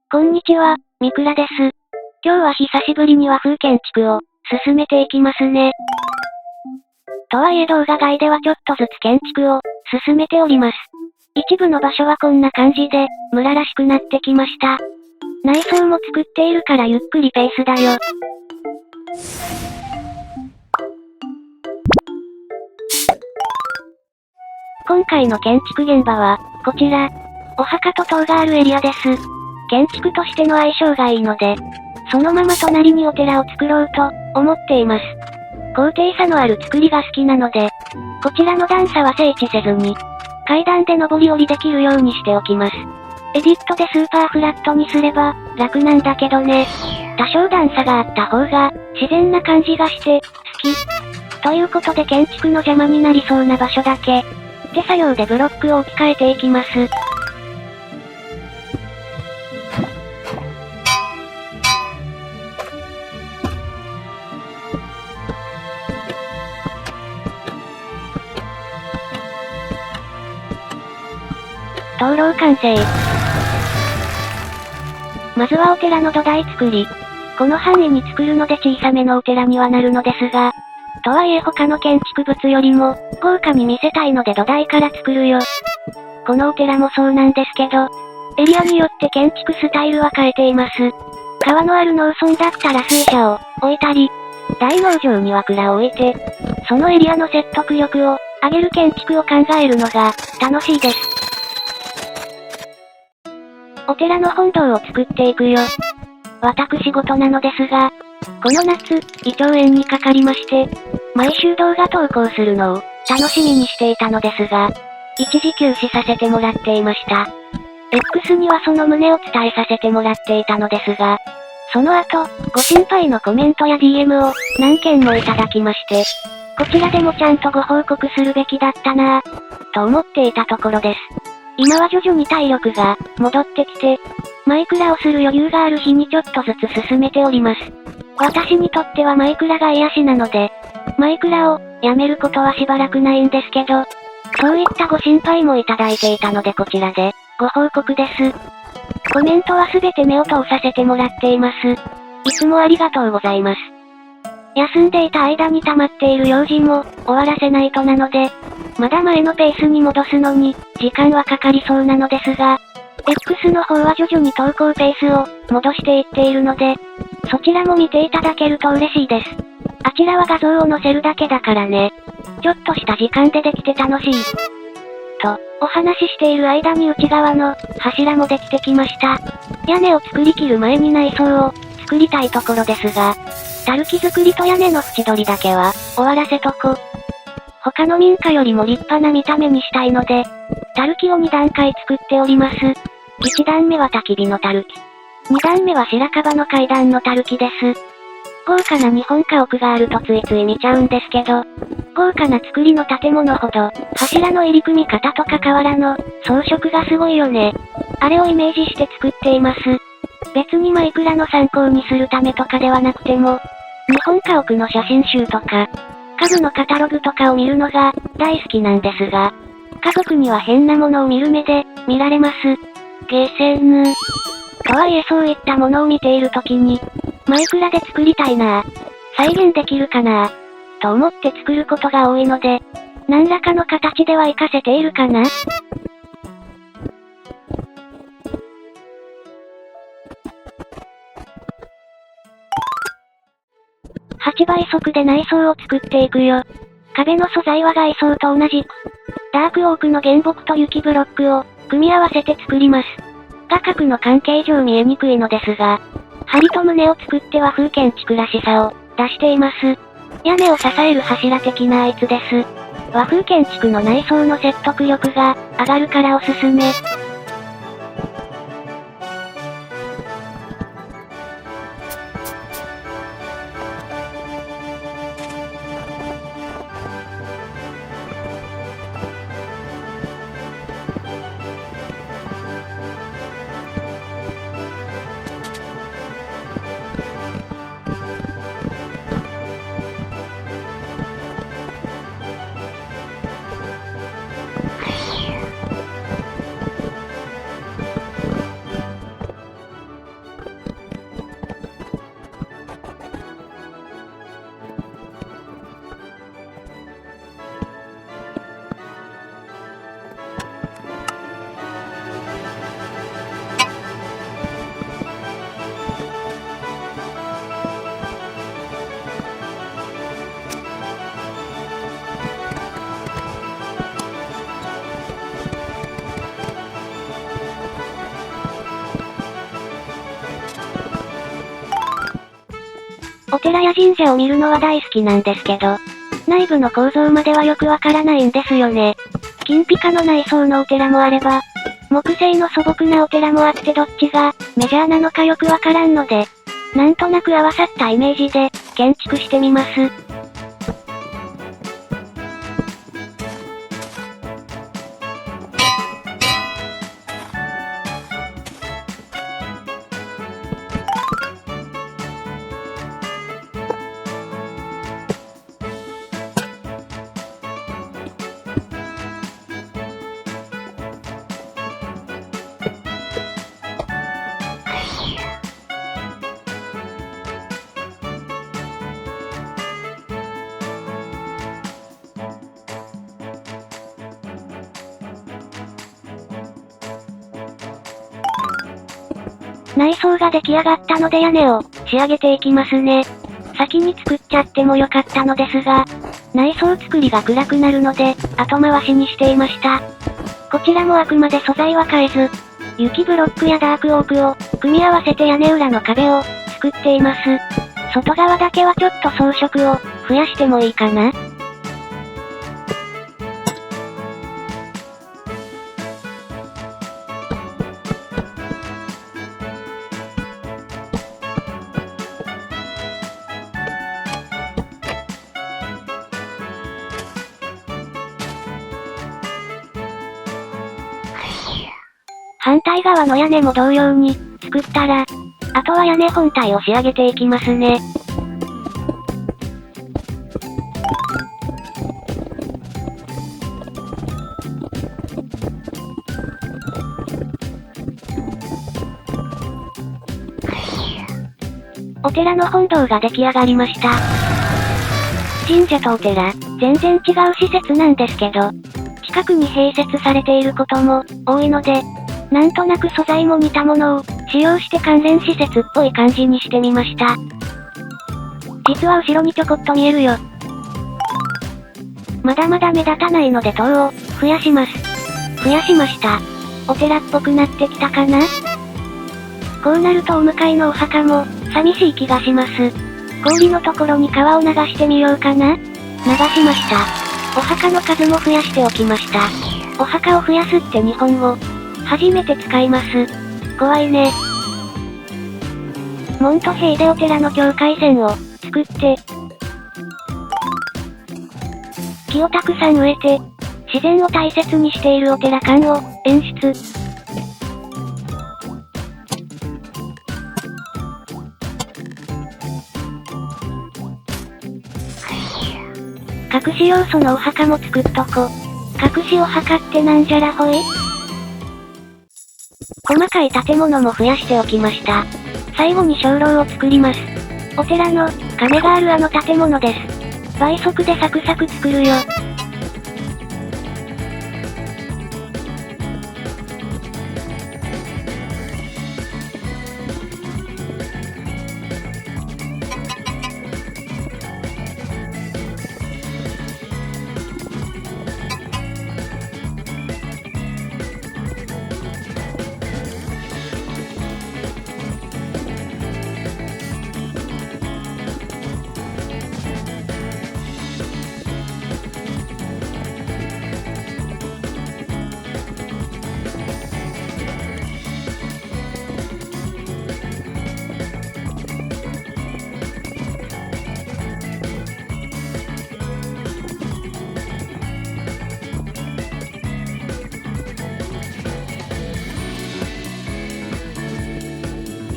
こんにちは、みくらです。今日は久しぶりに和風建築を進めていきますね。とはいえ動画外ではちょっとずつ建築を進めております。一部の場所はこんな感じで、村らしくなってきました。内装も作っているからゆっくりペースだよ。今回の建築現場は、こちら。お墓と塔があるエリアです。建築としての相性がいいので、そのまま隣にお寺を作ろうと思っています。高低差のある作りが好きなので、こちらの段差は整地せずに、階段で上り下りできるようにしておきます。エディットでスーパーフラットにすれば、楽なんだけどね。多少段差があった方が、自然な感じがして、好き。ということで建築の邪魔になりそうな場所だけ、手作業でブロックを置き換えていきます。灯籠完成。まずはお寺の土台作り。この範囲に作るので小さめのお寺にはなるのですが、とはいえ他の建築物よりも豪華に見せたいので土台から作るよ。このお寺もそうなんですけど、エリアによって建築スタイルは変えています。川のある農村だったら水車を置いたり、大農場には蔵を置いて、そのエリアの説得力を上げる建築を考えるのが楽しいです。お寺の本堂を作っていくよ。私事なのですが、この夏、胃腸炎にかかりまして、毎週動画投稿するのを楽しみにしていたのですが、一時休止させてもらっていました。X にはその旨を伝えさせてもらっていたのですが、その後、ご心配のコメントや DM を何件もいただきまして、こちらでもちゃんとご報告するべきだったなぁ、と思っていたところです。今は徐々に体力が戻ってきて、マイクラをする余裕がある日にちょっとずつ進めております。私にとってはマイクラが癒しなので、マイクラをやめることはしばらくないんですけど、そういったご心配もいただいていたのでこちらでご報告です。コメントはすべて目を通させてもらっています。いつもありがとうございます。休んでいた間に溜まっている用事も終わらせないとなので、まだ前のペースに戻すのに時間はかかりそうなのですが、X の方は徐々に投稿ペースを戻していっているので、そちらも見ていただけると嬉しいです。あちらは画像を載せるだけだからね。ちょっとした時間でできて楽しい。と、お話ししている間に内側の柱もできてきました。屋根を作り切る前に内装を作りたいところですが、たるき作りと屋根の縁取りだけは終わらせとこ。他の民家よりも立派な見た目にしたいので、たるきを2段階作っております。1段目は焚き火のたるき。2段目は白樺の階段のたるきです。豪華な日本家屋があるとついつい見ちゃうんですけど、豪華な作りの建物ほど、柱の入り組み方とか瓦の装飾がすごいよね。あれをイメージして作っています。別にマイクラの参考にするためとかではなくても、日本家屋の写真集とか、家具のカタログとかを見るのが大好きなんですが、家族には変なものを見る目で見られます。ゲーセンヌ。とはいえそういったものを見ているときに、マイクラで作りたいなぁ。再現できるかなぁ。と思って作ることが多いので、何らかの形では活かせているかな。8倍速で内装を作っていくよ。壁の素材は外装と同じく、ダークオークの原木と雪ブロックを組み合わせて作ります。画角の関係上見えにくいのですが、梁と棟を作って和風建築らしさを出しています。屋根を支える柱的なあいつです。和風建築の内装の説得力が上がるからおすすめ。お寺や神社を見るのは大好きなんですけど、内部の構造まではよくわからないんですよね。金ピカの内装のお寺もあれば、木製の素朴なお寺もあってどっちがメジャーなのかよくわからんので、なんとなく合わさったイメージで建築してみます。内装が出来上がったので屋根を仕上げていきますね。先に作っちゃってもよかったのですが、内装作りが暗くなるので、後回しにしていました。こちらもあくまで素材は変えず、雪ブロックやダークオークを組み合わせて屋根裏の壁を作っています。外側だけはちょっと装飾を増やしてもいいかな。反対側の屋根も同様に作ったら、あとは屋根本体を仕上げていきますね。お寺の本堂が出来上がりました。神社とお寺、全然違う施設なんですけど、近くに併設されていることも多いので、なんとなく素材も似たものを使用して関連施設っぽい感じにしてみました。実は後ろにちょこっと見えるよ。まだまだ目立たないので塔を増やします。増やしました。お寺っぽくなってきたかな？こうなるとお向かいのお墓も寂しい気がします。氷のところに川を流してみようかな？流しました。お墓の数も増やしておきました。お墓を増やすって日本語、初めて使います。怖いね。門と塀でお寺の境界線を作って、木をたくさん植えて、自然を大切にしているお寺感を演出。隠し要素のお墓も作っとこ。隠しお墓ってなんじゃらほい？細かい建物も増やしておきました。最後に鐘楼を作ります。お寺の鐘があるあの建物です。倍速でサクサク作るよ。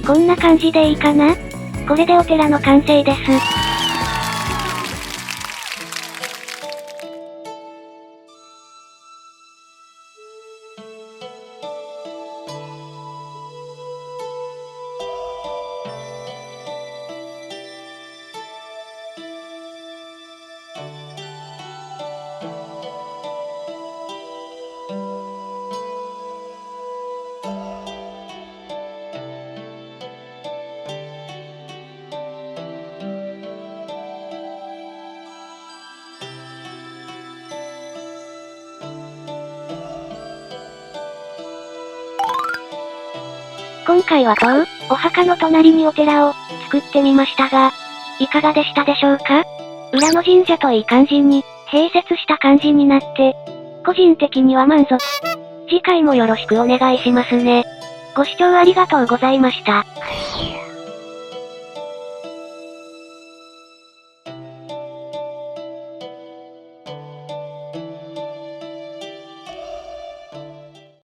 こんな感じでいいかな？これでお寺の完成です。今回は塔、お墓の隣にお寺を作ってみましたが、いかがでしたでしょうか？裏の神社といい感じに、併設した感じになって、個人的には満足。次回もよろしくお願いしますね。ご視聴ありがとうございました。